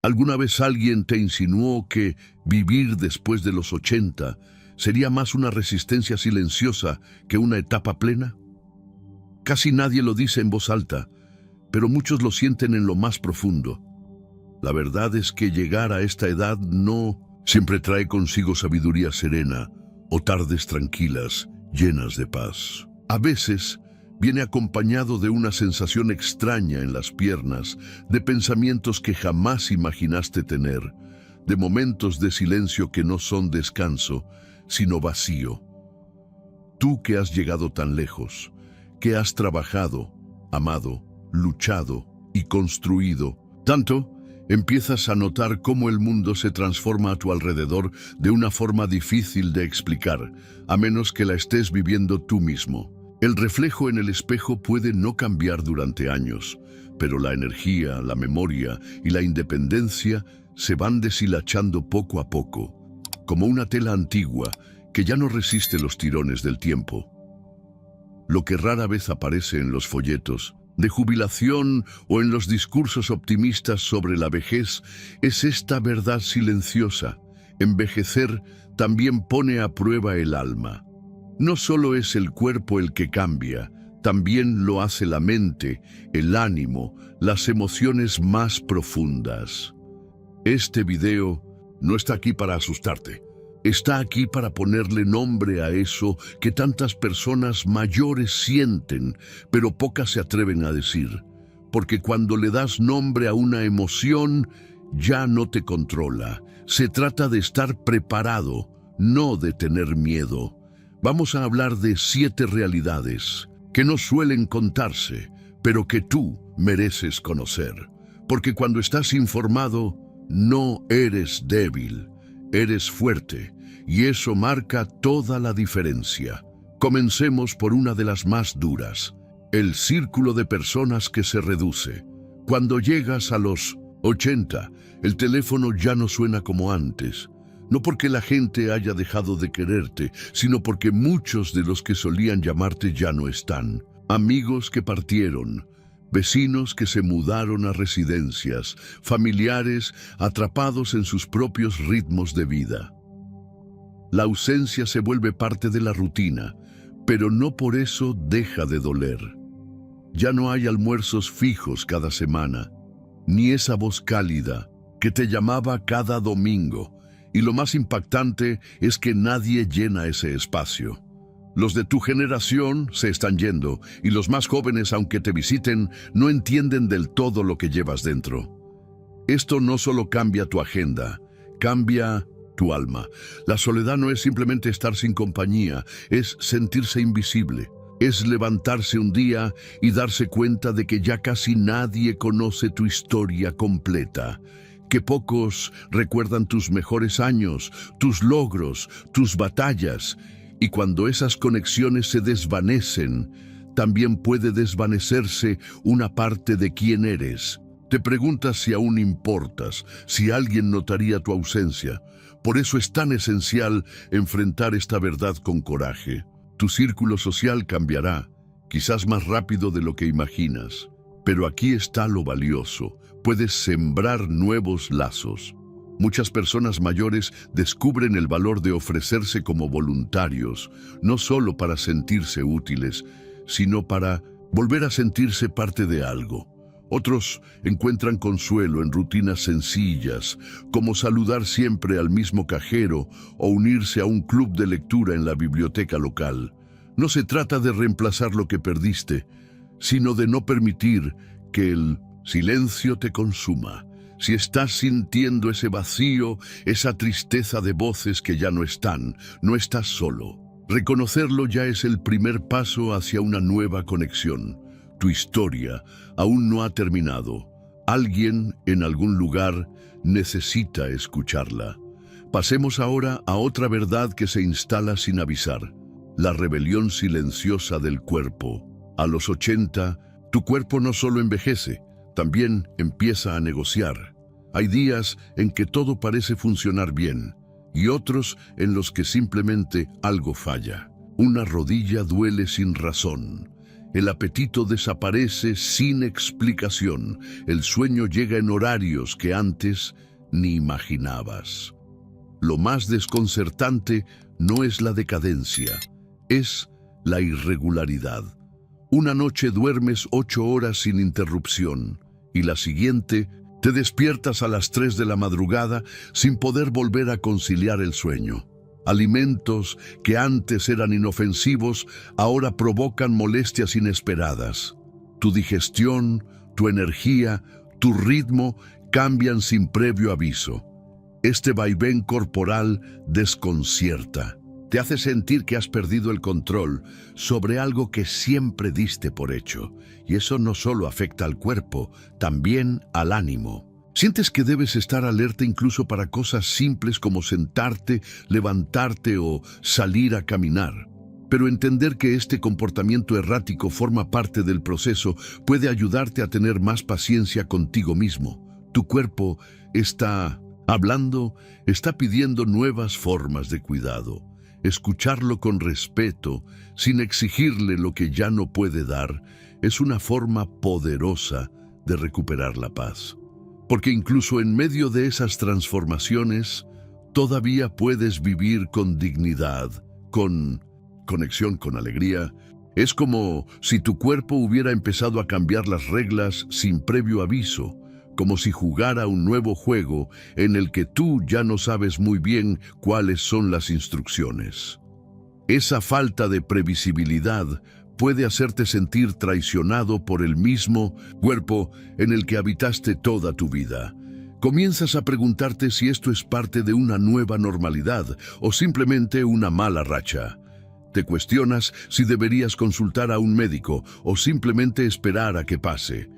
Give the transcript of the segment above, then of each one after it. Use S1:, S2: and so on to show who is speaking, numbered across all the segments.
S1: ¿Alguna vez alguien te insinuó que vivir después de los 80 sería más una resistencia silenciosa que una etapa plena? Casi nadie lo dice en voz alta, pero muchos lo sienten en lo más profundo. La verdad es que llegar a esta edad no siempre trae consigo sabiduría serena o tardes tranquilas, llenas de paz. A veces viene acompañado de una sensación extraña en las piernas, de pensamientos que jamás imaginaste tener, de momentos de silencio que no son descanso, sino vacío. Tú que has llegado tan lejos, que has trabajado, amado, luchado y construido tanto, empiezas a notar cómo el mundo se transforma a tu alrededor de una forma difícil de explicar, a menos que la estés viviendo tú mismo. El reflejo en el espejo puede no cambiar durante años, pero la energía, la memoria y la independencia se van deshilachando poco a poco, como una tela antigua que ya no resiste los tirones del tiempo. Lo que rara vez aparece en los folletos de jubilación o en los discursos optimistas sobre la vejez es esta verdad silenciosa. Envejecer también pone a prueba el alma. No solo es el cuerpo el que cambia, también lo hace la mente, el ánimo, las emociones más profundas. Este video no está aquí para asustarte. Está aquí para ponerle nombre a eso que tantas personas mayores sienten, pero pocas se atreven a decir. Porque cuando le das nombre a una emoción, ya no te controla. Se trata de estar preparado, no de tener miedo. Vamos a hablar de 7 realidades que no suelen contarse, pero que tú mereces conocer. Porque cuando estás informado, no eres débil, eres fuerte, y eso marca toda la diferencia. Comencemos por una de las más duras, el círculo de personas que se reduce. Cuando llegas a los 80, el teléfono ya no suena como antes. No porque la gente haya dejado de quererte, sino porque muchos de los que solían llamarte ya no están. Amigos que partieron, vecinos que se mudaron a residencias, familiares atrapados en sus propios ritmos de vida. La ausencia se vuelve parte de la rutina, pero no por eso deja de doler. Ya no hay almuerzos fijos cada semana, ni esa voz cálida que te llamaba cada domingo. Y lo más impactante es que nadie llena ese espacio. Los de tu generación se están yendo y los más jóvenes, aunque te visiten, no entienden del todo lo que llevas dentro. Esto no solo cambia tu agenda, cambia tu alma. La soledad no es simplemente estar sin compañía, es sentirse invisible. Es levantarse un día y darse cuenta de que ya casi nadie conoce tu historia completa. Que pocos recuerdan tus mejores años, tus logros, tus batallas. Y cuando esas conexiones se desvanecen, también puede desvanecerse una parte de quién eres. Te preguntas si aún importas, si alguien notaría tu ausencia. Por eso es tan esencial enfrentar esta verdad con coraje. Tu círculo social cambiará, quizás más rápido de lo que imaginas. Pero aquí está lo valioso. Puedes sembrar nuevos lazos. Muchas personas mayores descubren el valor de ofrecerse como voluntarios, no solo para sentirse útiles, sino para volver a sentirse parte de algo. Otros encuentran consuelo en rutinas sencillas, como saludar siempre al mismo cajero o unirse a un club de lectura en la biblioteca local. No se trata de reemplazar lo que perdiste, sino de no permitir que el silencio te consuma. Si estás sintiendo ese vacío, esa tristeza de voces que ya no están, no estás solo. Reconocerlo ya es el primer paso hacia una nueva conexión. Tu historia aún no ha terminado. Alguien en algún lugar necesita escucharla. Pasemos ahora a otra verdad que se instala sin avisar. La rebelión silenciosa del cuerpo. A los 80, tu cuerpo no solo envejece, también empieza a negociar. Hay días en que todo parece funcionar bien y otros en los que simplemente algo falla. Una rodilla duele sin razón El apetito desaparece sin explicación. El sueño llega en horarios que antes ni imaginabas. Lo más desconcertante no es la decadencia, es la irregularidad. Una noche duermes 8 horas sin interrupción y la siguiente te despiertas a las 3 de la madrugada sin poder volver a conciliar el sueño. Alimentos que antes eran inofensivos ahora provocan molestias inesperadas. Tu digestión, tu energía, tu ritmo cambian sin previo aviso. Este vaivén corporal desconcierta. Te hace sentir que has perdido el control sobre algo que siempre diste por hecho. Y eso no solo afecta al cuerpo, también al ánimo. Sientes que debes estar alerta incluso para cosas simples como sentarte, levantarte o salir a caminar. Pero entender que este comportamiento errático forma parte del proceso puede ayudarte a tener más paciencia contigo mismo. Tu cuerpo está hablando, está pidiendo nuevas formas de cuidado. Escucharlo con respeto, sin exigirle lo que ya no puede dar, es una forma poderosa de recuperar la paz. Porque incluso en medio de esas transformaciones, todavía puedes vivir con dignidad, con conexión, con alegría. Es como si tu cuerpo hubiera empezado a cambiar las reglas sin previo aviso, como si jugara un nuevo juego en el que tú ya no sabes muy bien cuáles son las instrucciones. Esa falta de previsibilidad puede hacerte sentir traicionado por el mismo cuerpo en el que habitaste toda tu vida. Comienzas a preguntarte si esto es parte de una nueva normalidad o simplemente una mala racha. Te cuestionas si deberías consultar a un médico o simplemente esperar a que pase.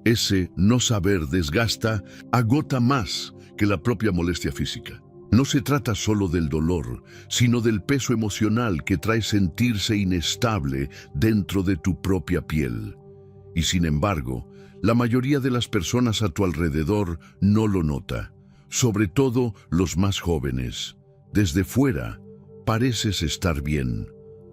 S1: Ese no saber desgasta, agota más que la propia molestia física. No se trata solo del dolor, sino del peso emocional que trae sentirse inestable dentro de tu propia piel. Y sin embargo, la mayoría de las personas a tu alrededor no lo nota, sobre todo los más jóvenes. Desde fuera, pareces estar bien.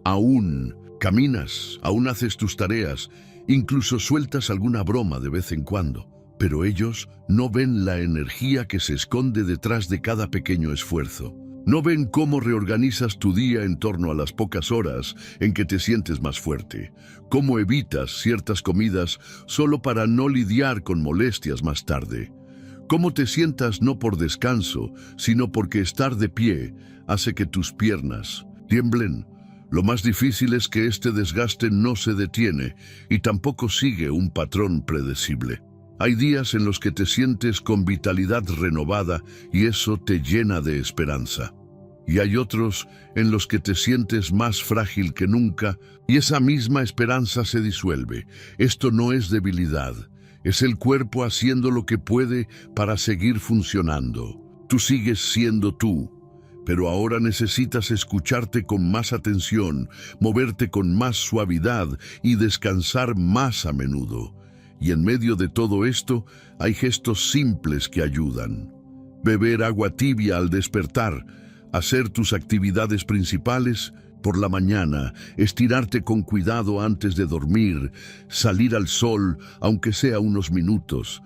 S1: Aún caminas, aún haces tus tareas, incluso sueltas alguna broma de vez en cuando. Pero ellos no ven la energía que se esconde detrás de cada pequeño esfuerzo. No ven cómo reorganizas tu día en torno a las pocas horas en que te sientes más fuerte. Cómo evitas ciertas comidas solo para no lidiar con molestias más tarde. Cómo te sientas no por descanso, sino porque estar de pie hace que tus piernas tiemblen. Lo más difícil es que este desgaste no se detiene y tampoco sigue un patrón predecible. Hay días en los que te sientes con vitalidad renovada y eso te llena de esperanza. Y hay otros en los que te sientes más frágil que nunca y esa misma esperanza se disuelve. Esto no es debilidad, es el cuerpo haciendo lo que puede para seguir funcionando. Tú sigues siendo tú, pero ahora necesitas escucharte con más atención, moverte con más suavidad y descansar más a menudo. Y en medio de todo esto, hay gestos simples que ayudan. Beber agua tibia al despertar, hacer tus actividades principales por la mañana, estirarte con cuidado antes de dormir, salir al sol, aunque sea unos minutos.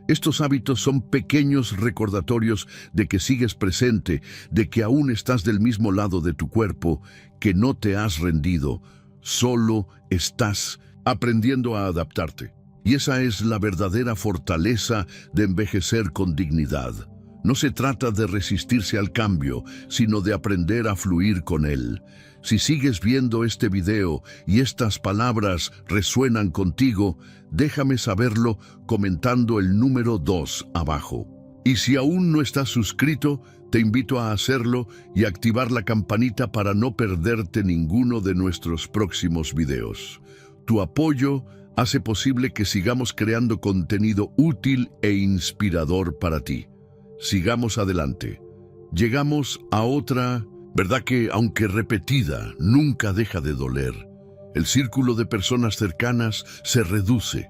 S1: Estos hábitos son pequeños recordatorios de que sigues presente, de que aún estás del mismo lado de tu cuerpo, que no te has rendido, solo estás aprendiendo a adaptarte. Y esa es la verdadera fortaleza de envejecer con dignidad. No se trata de resistirse al cambio, sino de aprender a fluir con él. Si sigues viendo este video y estas palabras resuenan contigo, déjame saberlo comentando el número 2 abajo. Y si aún no estás suscrito, te invito a hacerlo y activar la campanita para no perderte ninguno de nuestros próximos videos. Tu apoyo hace posible que sigamos creando contenido útil e inspirador para ti. Sigamos adelante. Llegamos a otra verdad que, aunque repetida, nunca deja de doler. El círculo de personas cercanas se reduce.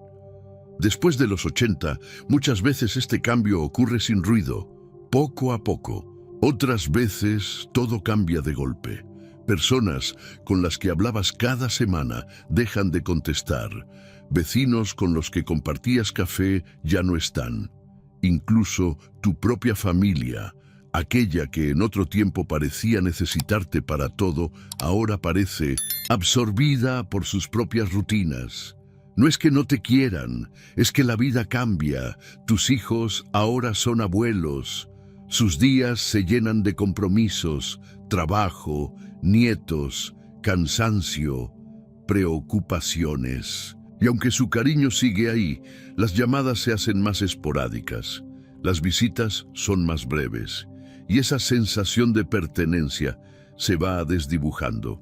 S1: Después de los 80, muchas veces este cambio ocurre sin ruido, poco a poco. Otras veces todo cambia de golpe. Personas con las que hablabas cada semana dejan de contestar. Vecinos con los que compartías café ya no están. Incluso tu propia familia, aquella que en otro tiempo parecía necesitarte para todo, ahora parece absorbida por sus propias rutinas. No es que no te quieran, es que la vida cambia. Tus hijos ahora son abuelos. Sus días se llenan de compromisos, trabajo, nietos, cansancio, preocupaciones. Y aunque su cariño sigue ahí, las llamadas se hacen más esporádicas, las visitas son más breves, y esa sensación de pertenencia se va desdibujando.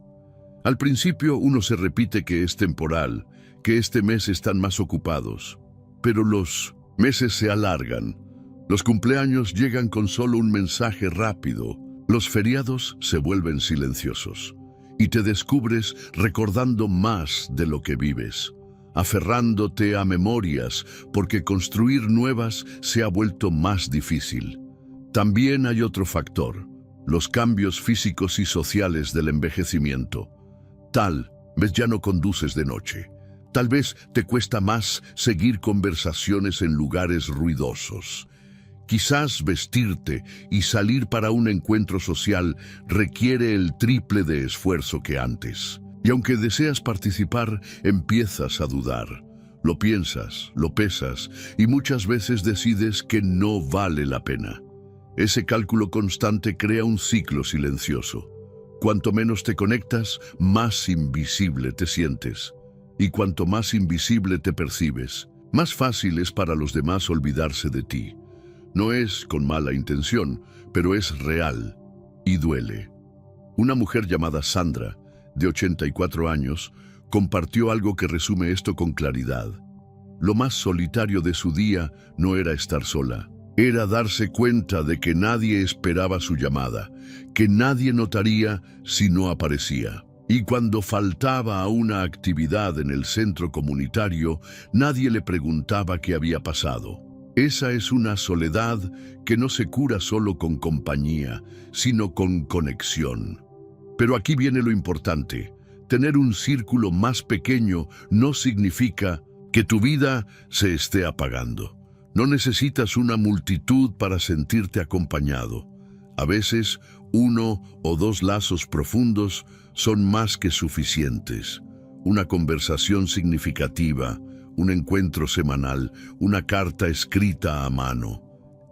S1: Al principio uno se repite que es temporal, que este mes están más ocupados, pero los meses se alargan. Los cumpleaños llegan con solo un mensaje rápido, los feriados se vuelven silenciosos, y te descubres recordando más de lo que vives, aferrándote a memorias, porque construir nuevas se ha vuelto más difícil. También hay otro factor, los cambios físicos y sociales del envejecimiento. Tal vez ya no conduces de noche. Tal vez te cuesta más seguir conversaciones en lugares ruidosos. Quizás vestirte y salir para un encuentro social requiere el triple de esfuerzo que antes. Y aunque deseas participar, empiezas a dudar. Lo piensas, lo pesas y muchas veces decides que no vale la pena. Ese cálculo constante crea un ciclo silencioso. Cuanto menos te conectas, más invisible te sientes. Y cuanto más invisible te percibes, más fácil es para los demás olvidarse de ti. No es con mala intención, pero es real y duele. Una mujer llamada Sandra, de 84 años, compartió algo que resume esto con claridad. Lo más solitario de su día no era estar sola, era darse cuenta de que nadie esperaba su llamada, que nadie notaría si no aparecía. Y cuando faltaba a una actividad en el centro comunitario, nadie le preguntaba qué había pasado. Esa es una soledad que no se cura solo con compañía, sino con conexión. Pero aquí viene lo importante. Tener un círculo más pequeño no significa que tu vida se esté apagando. No necesitas una multitud para sentirte acompañado. A veces, 1 o 2 lazos profundos son más que suficientes. Una conversación significativa, un encuentro semanal, una carta escrita a mano.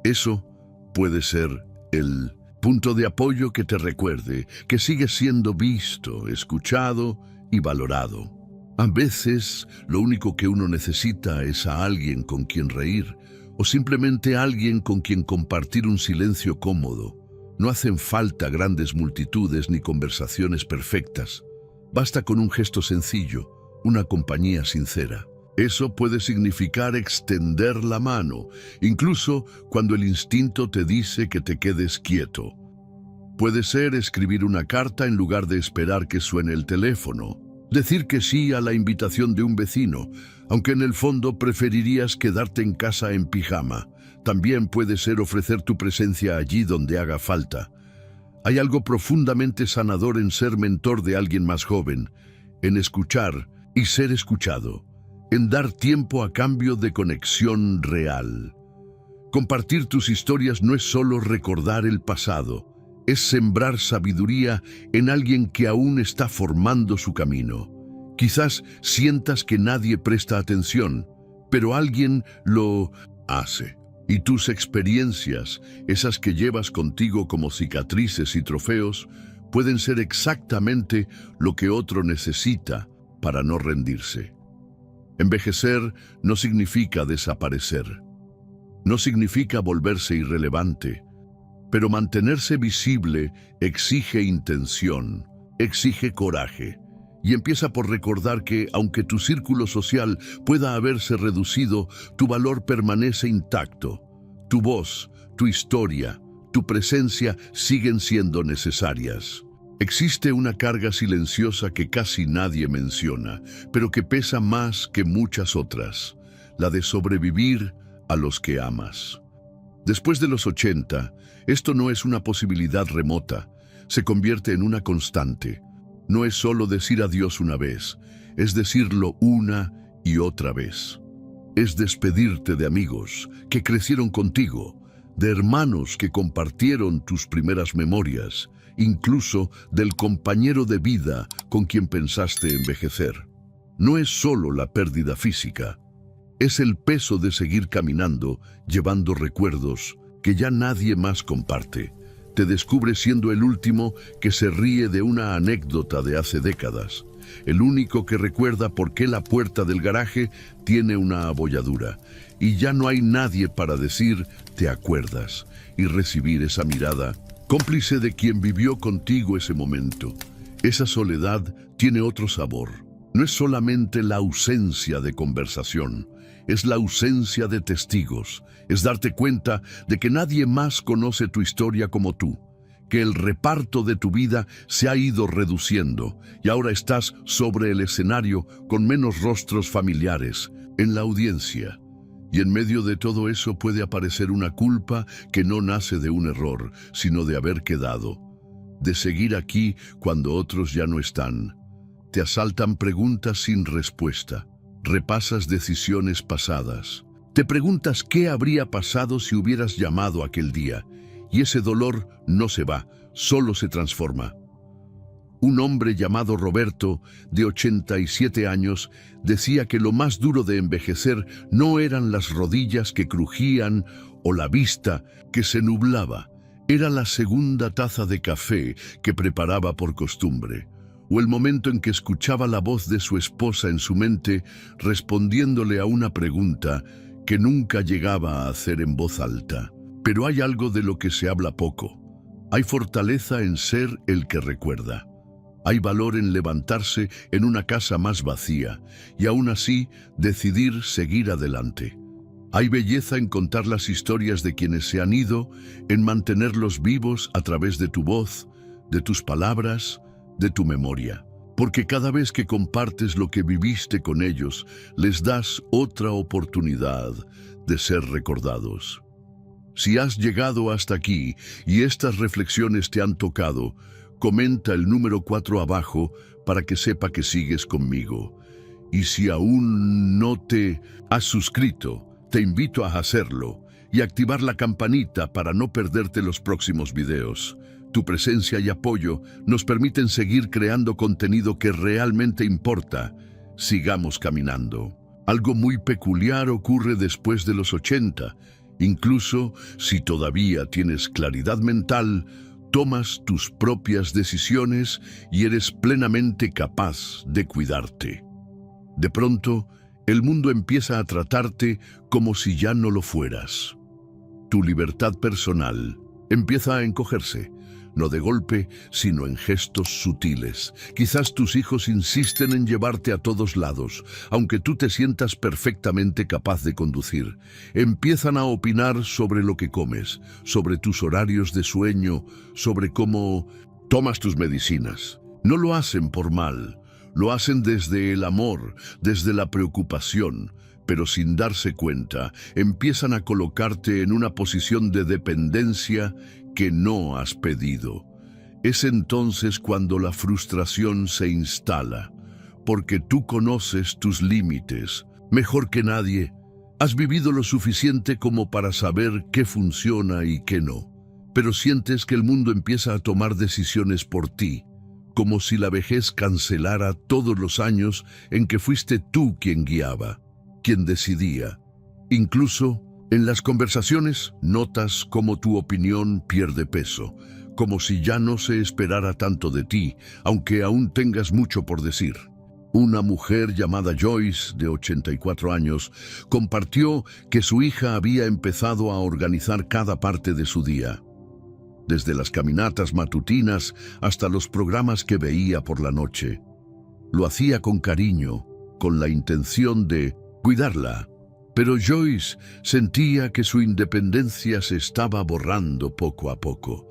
S1: Eso puede ser el punto de apoyo que te recuerde que sigues siendo visto, escuchado y valorado. A veces, lo único que uno necesita es a alguien con quien reír o simplemente alguien con quien compartir un silencio cómodo. No hacen falta grandes multitudes ni conversaciones perfectas. Basta con un gesto sencillo, una compañía sincera. Eso puede significar extender la mano, incluso cuando el instinto te dice que te quedes quieto. Puede ser escribir una carta en lugar de esperar que suene el teléfono. Decir que sí a la invitación de un vecino, aunque en el fondo preferirías quedarte en casa en pijama. También puede ser ofrecer tu presencia allí donde haga falta. Hay algo profundamente sanador en ser mentor de alguien más joven, en escuchar y ser escuchado, en dar tiempo a cambio de conexión real. Compartir tus historias no es solo recordar el pasado, es sembrar sabiduría en alguien que aún está formando su camino. Quizás sientas que nadie presta atención, pero alguien lo hace. Y tus experiencias, esas que llevas contigo como cicatrices y trofeos, pueden ser exactamente lo que otro necesita para no rendirse. Envejecer no significa desaparecer. No significa volverse irrelevante. Pero mantenerse visible exige intención, exige coraje. Y empieza por recordar que, aunque tu círculo social pueda haberse reducido, tu valor permanece intacto. Tu voz, tu historia, tu presencia siguen siendo necesarias. Existe una carga silenciosa que casi nadie menciona, pero que pesa más que muchas otras, la de sobrevivir a los que amas. Después de los 80, esto no es una posibilidad remota, se convierte en una constante. No es solo decir adiós una vez, es decirlo una y otra vez. Es despedirte de amigos que crecieron contigo, de hermanos que compartieron tus primeras memorias, incluso del compañero de vida con quien pensaste envejecer. No es solo la pérdida física, es el peso de seguir caminando, llevando recuerdos que ya nadie más comparte. Te descubres siendo el último que se ríe de una anécdota de hace décadas, el único que recuerda por qué la puerta del garaje tiene una abolladura, y ya no hay nadie para decir «te acuerdas» y recibir esa mirada, cómplice de quien vivió contigo ese momento. Esa soledad tiene otro sabor. No es solamente la ausencia de conversación, es la ausencia de testigos, es darte cuenta de que nadie más conoce tu historia como tú, que el reparto de tu vida se ha ido reduciendo y ahora estás sobre el escenario con menos rostros familiares, en la audiencia. Y en medio de todo eso puede aparecer una culpa que no nace de un error, sino de haber quedado, de seguir aquí cuando otros ya no están. Te asaltan preguntas sin respuesta, repasas decisiones pasadas, te preguntas qué habría pasado si hubieras llamado aquel día, y ese dolor no se va, solo se transforma. Un hombre llamado Roberto, de 87 años, decía que lo más duro de envejecer no eran las rodillas que crujían o la vista que se nublaba, era la segunda taza de café que preparaba por costumbre, o el momento en que escuchaba la voz de su esposa en su mente respondiéndole a una pregunta que nunca llegaba a hacer en voz alta. Pero hay algo de lo que se habla poco. Hay fortaleza en ser el que recuerda. Hay valor en levantarse en una casa más vacía y aún así decidir seguir adelante. Hay belleza en contar las historias de quienes se han ido, en mantenerlos vivos a través de tu voz, de tus palabras, de tu memoria. Porque cada vez que compartes lo que viviste con ellos, les das otra oportunidad de ser recordados. Si has llegado hasta aquí y estas reflexiones te han tocado, comenta el número 4 abajo para que sepa que sigues conmigo. Y si aún no te has suscrito, te invito a hacerlo y activar la campanita para no perderte los próximos videos. Tu presencia y apoyo nos permiten seguir creando contenido que realmente importa. Sigamos caminando. Algo muy peculiar ocurre después de los 80. Incluso si todavía tienes claridad mental, tomas tus propias decisiones y eres plenamente capaz de cuidarte. De pronto, el mundo empieza a tratarte como si ya no lo fueras. Tu libertad personal empieza a encogerse, no de golpe, sino en gestos sutiles. Quizás tus hijos insisten en llevarte a todos lados, aunque tú te sientas perfectamente capaz de conducir. Empiezan a opinar sobre lo que comes, sobre tus horarios de sueño, sobre cómo tomas tus medicinas. No lo hacen por mal, lo hacen desde el amor, desde la preocupación, pero sin darse cuenta, empiezan a colocarte en una posición de dependencia que no has pedido. Es entonces cuando la frustración se instala, porque tú conoces tus límites mejor que nadie. Has vivido lo suficiente como para saber qué funciona y qué no, pero sientes que el mundo empieza a tomar decisiones por ti, como si la vejez cancelara todos los años en que fuiste tú quien guiaba, quien decidía. Incluso en las conversaciones notas cómo tu opinión pierde peso, como si ya no se esperara tanto de ti, aunque aún tengas mucho por decir. Una mujer llamada Joyce, de 84 años, compartió que su hija había empezado a organizar cada parte de su día, desde las caminatas matutinas hasta los programas que veía por la noche. Lo hacía con cariño, con la intención de cuidarla. Pero Joyce sentía que su independencia se estaba borrando poco a poco.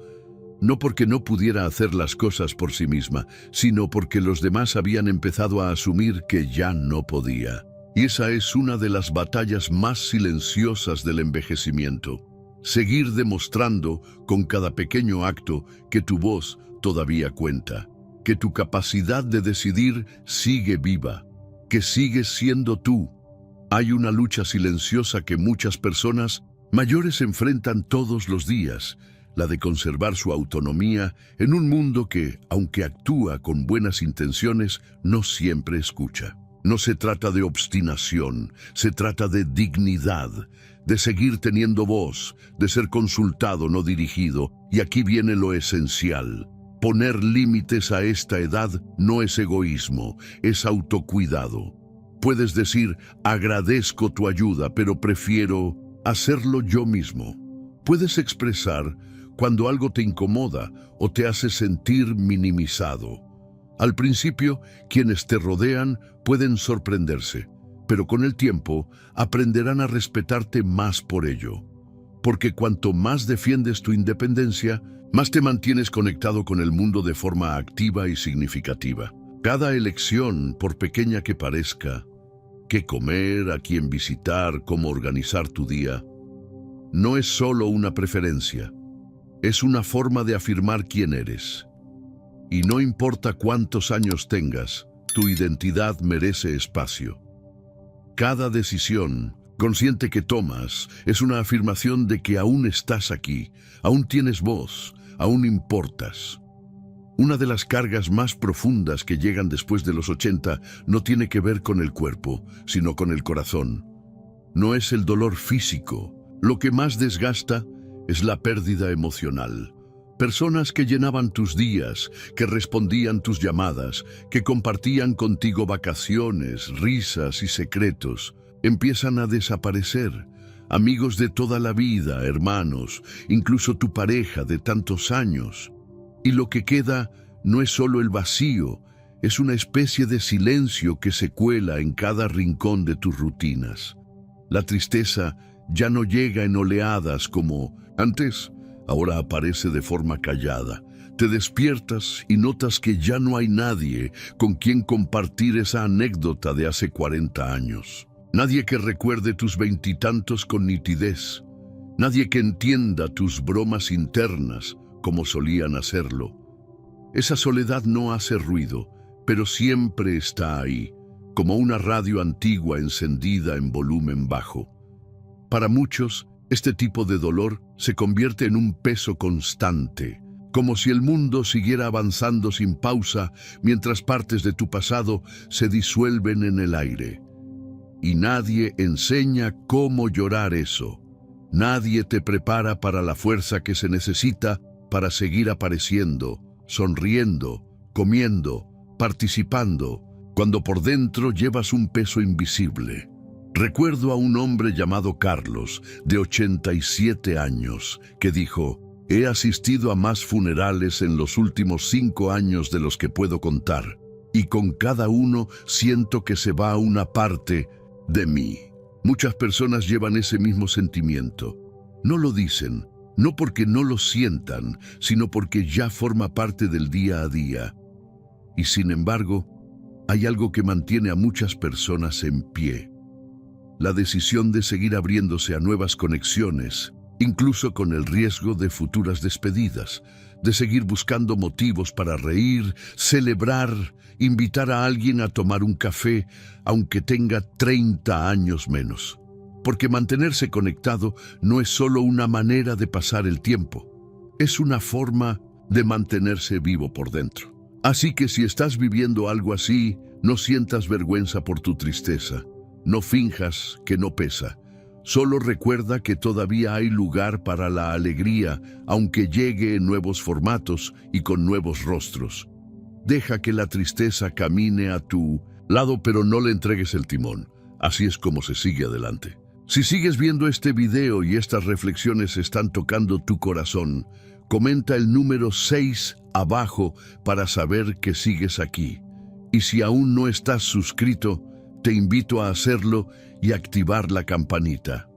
S1: No porque no pudiera hacer las cosas por sí misma, sino porque los demás habían empezado a asumir que ya no podía. Y esa es una de las batallas más silenciosas del envejecimiento. Seguir demostrando con cada pequeño acto que tu voz todavía cuenta, que tu capacidad de decidir sigue viva, que sigues siendo tú. Hay una lucha silenciosa que muchas personas mayores enfrentan todos los días, la de conservar su autonomía en un mundo que, aunque actúa con buenas intenciones, no siempre escucha. No se trata de obstinación, se trata de dignidad, de seguir teniendo voz, de ser consultado, no dirigido. Y aquí viene lo esencial. Poner límites a esta edad no es egoísmo, es autocuidado. Puedes decir, agradezco tu ayuda, pero prefiero hacerlo yo mismo. Puedes expresar cuando algo te incomoda o te hace sentir minimizado. Al principio, quienes te rodean pueden sorprenderse, pero con el tiempo aprenderán a respetarte más por ello. Porque cuanto más defiendes tu independencia, más te mantienes conectado con el mundo de forma activa y significativa. Cada elección, por pequeña que parezca, qué comer, a quién visitar, cómo organizar tu día, no es solo una preferencia, es una forma de afirmar quién eres. Y no importa cuántos años tengas, tu identidad merece espacio. Cada decisión consciente que tomas es una afirmación de que aún estás aquí, aún tienes voz, aún importas. Una de las cargas más profundas que llegan después de los 80 no tiene que ver con el cuerpo, sino con el corazón. No es el dolor físico. Lo que más desgasta es la pérdida emocional. Personas que llenaban tus días, que respondían tus llamadas, que compartían contigo vacaciones, risas y secretos, empiezan a desaparecer. Amigos de toda la vida, hermanos, incluso tu pareja de tantos años. Y lo que queda no es solo el vacío, es una especie de silencio que se cuela en cada rincón de tus rutinas. La tristeza ya no llega en oleadas como antes, ahora aparece de forma callada. Te despiertas y notas que ya no hay nadie con quien compartir esa anécdota de hace 40 años. Nadie que recuerde tus veintitantos con nitidez. Nadie que entienda tus bromas internas como solían hacerlo. Esa soledad no hace ruido, pero siempre está ahí, como una radio antigua encendida en volumen bajo. Para muchos, este tipo de dolor se convierte en un peso constante, como si el mundo siguiera avanzando sin pausa mientras partes de tu pasado se disuelven en el aire. Y nadie enseña cómo llorar eso. Nadie te prepara para la fuerza que se necesita para seguir apareciendo, sonriendo, comiendo, participando, cuando por dentro llevas un peso invisible. Recuerdo a un hombre llamado Carlos, de 87 años, que dijo: «He asistido a más funerales en los últimos 5 años de los que puedo contar, y con cada uno siento que se va una parte de mí». Muchas personas llevan ese mismo sentimiento. No lo dicen, no porque no lo sientan, sino porque ya forma parte del día a día. Y sin embargo, hay algo que mantiene a muchas personas en pie. La decisión de seguir abriéndose a nuevas conexiones, incluso con el riesgo de futuras despedidas, de seguir buscando motivos para reír, celebrar, invitar a alguien a tomar un café, aunque tenga 30 años menos. Porque mantenerse conectado no es solo una manera de pasar el tiempo, es una forma de mantenerse vivo por dentro. Así que si estás viviendo algo así, no sientas vergüenza por tu tristeza. No finjas que no pesa. Solo recuerda que todavía hay lugar para la alegría, aunque llegue en nuevos formatos y con nuevos rostros. Deja que la tristeza camine a tu lado, pero no le entregues el timón. Así es como se sigue adelante. Si sigues viendo este video y estas reflexiones están tocando tu corazón, comenta el número 6 abajo para saber que sigues aquí. Y si aún no estás suscrito, te invito a hacerlo y activar la campanita.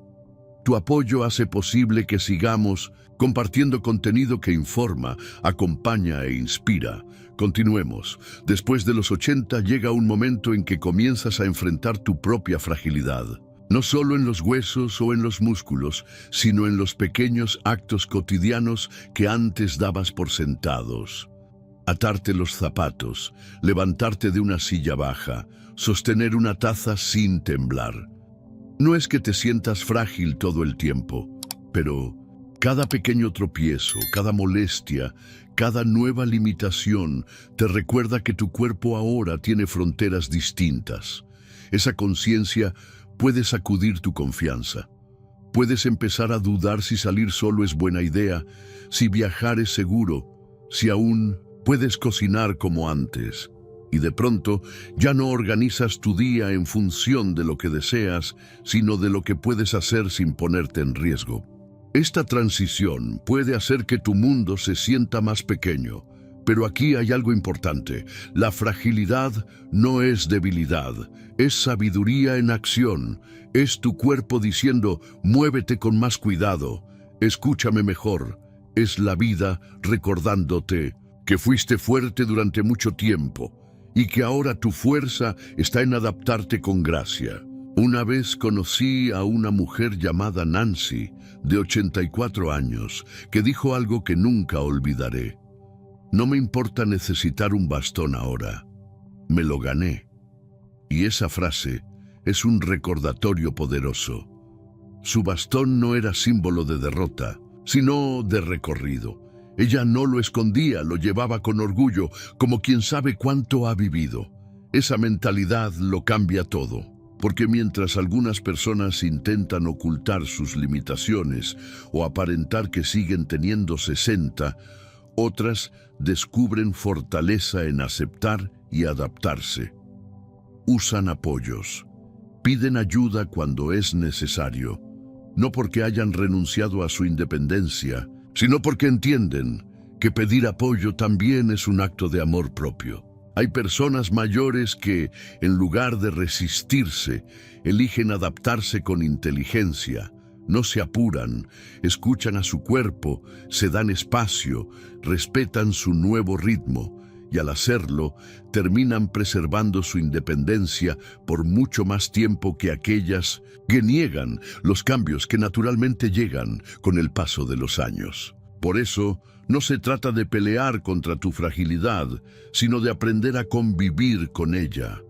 S1: Tu apoyo hace posible que sigamos compartiendo contenido que informa, acompaña e inspira. Continuemos. Después de los 80 llega un momento en que comienzas a enfrentar tu propia fragilidad. No solo en los huesos o en los músculos, sino en los pequeños actos cotidianos que antes dabas por sentados. atarte los zapatos, levantarte de una silla baja, sostener una taza sin temblar. No es que te sientas frágil todo el tiempo, pero cada pequeño tropiezo, cada molestia, cada nueva limitación te recuerda que tu cuerpo ahora tiene fronteras distintas. Esa conciencia puede sacudir tu confianza. Puedes empezar a dudar si salir solo es buena idea, si viajar es seguro, si aún puedes cocinar como antes. Y de pronto ya no organizas tu día en función de lo que deseas, sino de lo que puedes hacer sin ponerte en riesgo. Esta transición puede hacer que tu mundo se sienta más pequeño, pero aquí hay algo importante. La fragilidad no es debilidad, es sabiduría en acción. Es tu cuerpo diciendo, muévete con más cuidado, escúchame mejor. Es la vida recordándote que fuiste fuerte durante mucho tiempo y que ahora tu fuerza está en adaptarte con gracia. Una vez conocí a una mujer llamada Nancy, de 84 años, que dijo algo que nunca olvidaré. No me importa necesitar un bastón ahora, me lo gané. Y esa frase es un recordatorio poderoso. Su bastón no era símbolo de derrota, sino de recorrido. Ella no lo escondía, lo llevaba con orgullo, como quien sabe cuánto ha vivido. Esa mentalidad lo cambia todo, porque mientras algunas personas intentan ocultar sus limitaciones o aparentar que siguen teniendo 60, otras descubren fortaleza en aceptar y adaptarse. Usan apoyos, piden ayuda cuando es necesario, no porque hayan renunciado a su independencia, sino porque entienden que pedir apoyo también es un acto de amor propio. Hay personas mayores que, en lugar de resistirse, eligen adaptarse con inteligencia. No se apuran, escuchan a su cuerpo, se dan espacio, respetan su nuevo ritmo y al hacerlo terminan preservando su independencia por mucho más tiempo que aquellas que niegan los cambios que naturalmente llegan con el paso de los años. Por eso, no se trata de pelear contra tu fragilidad, sino de aprender a convivir con ella,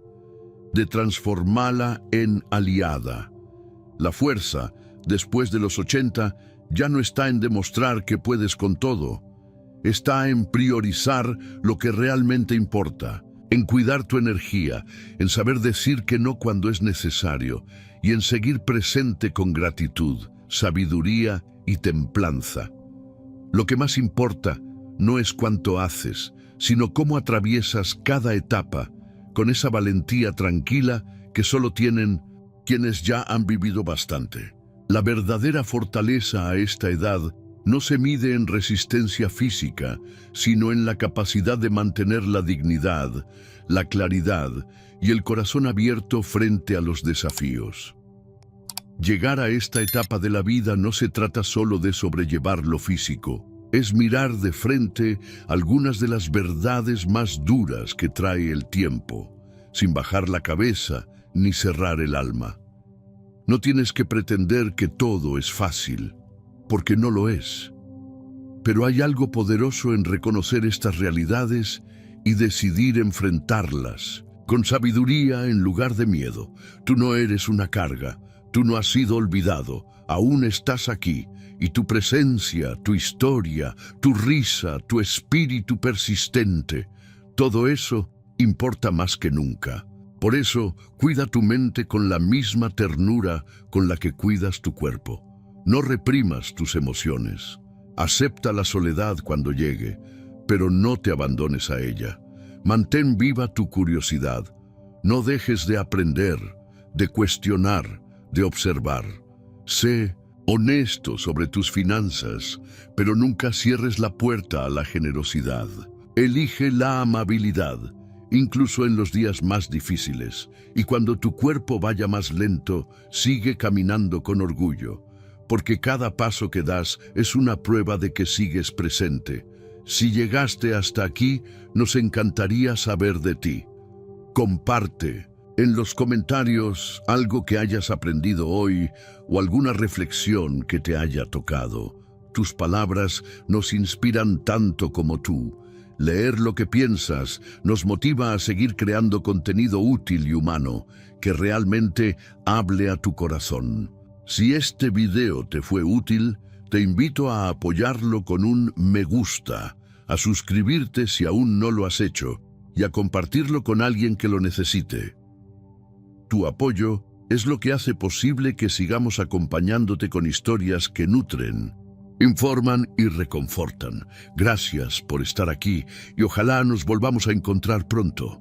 S1: de transformarla en aliada. La fuerza, después de los 80, ya no está en demostrar que puedes con todo. Está en priorizar lo que realmente importa, en cuidar tu energía, en saber decir que no cuando es necesario y en seguir presente con gratitud, sabiduría y templanza. Lo que más importa no es cuánto haces, sino cómo atraviesas cada etapa con esa valentía tranquila que solo tienen quienes ya han vivido bastante. La verdadera fortaleza a esta edad no se mide en resistencia física, sino en la capacidad de mantener la dignidad, la claridad y el corazón abierto frente a los desafíos. Llegar a esta etapa de la vida no se trata solo de sobrellevar lo físico, es mirar de frente algunas de las verdades más duras que trae el tiempo, sin bajar la cabeza ni cerrar el alma. No tienes que pretender que todo es fácil, porque no lo es. Pero hay algo poderoso en reconocer estas realidades y decidir enfrentarlas, con sabiduría en lugar de miedo. Tú no eres una carga, tú no has sido olvidado, aún estás aquí, y tu presencia, tu historia, tu risa, tu espíritu persistente, todo eso importa más que nunca. Por eso, cuida tu mente con la misma ternura con la que cuidas tu cuerpo. No reprimas tus emociones. Acepta la soledad cuando llegue, pero no te abandones a ella. Mantén viva tu curiosidad. No dejes de aprender, de cuestionar, de observar. Sé honesto sobre tus finanzas, pero nunca cierres la puerta a la generosidad. Elige la amabilidad, incluso en los días más difíciles, y cuando tu cuerpo vaya más lento, sigue caminando con orgullo, porque cada paso que das es una prueba de que sigues presente. Si llegaste hasta aquí, nos encantaría saber de ti. Comparte en los comentarios algo que hayas aprendido hoy o alguna reflexión que te haya tocado. Tus palabras nos inspiran tanto como tú. Leer lo que piensas nos motiva a seguir creando contenido útil y humano, que realmente hable a tu corazón. Si este video te fue útil, te invito a apoyarlo con un me gusta, a suscribirte si aún no lo has hecho, y a compartirlo con alguien que lo necesite. Tu apoyo es lo que hace posible que sigamos acompañándote con historias que nutren, informan y reconfortan. Gracias por estar aquí y ojalá nos volvamos a encontrar pronto.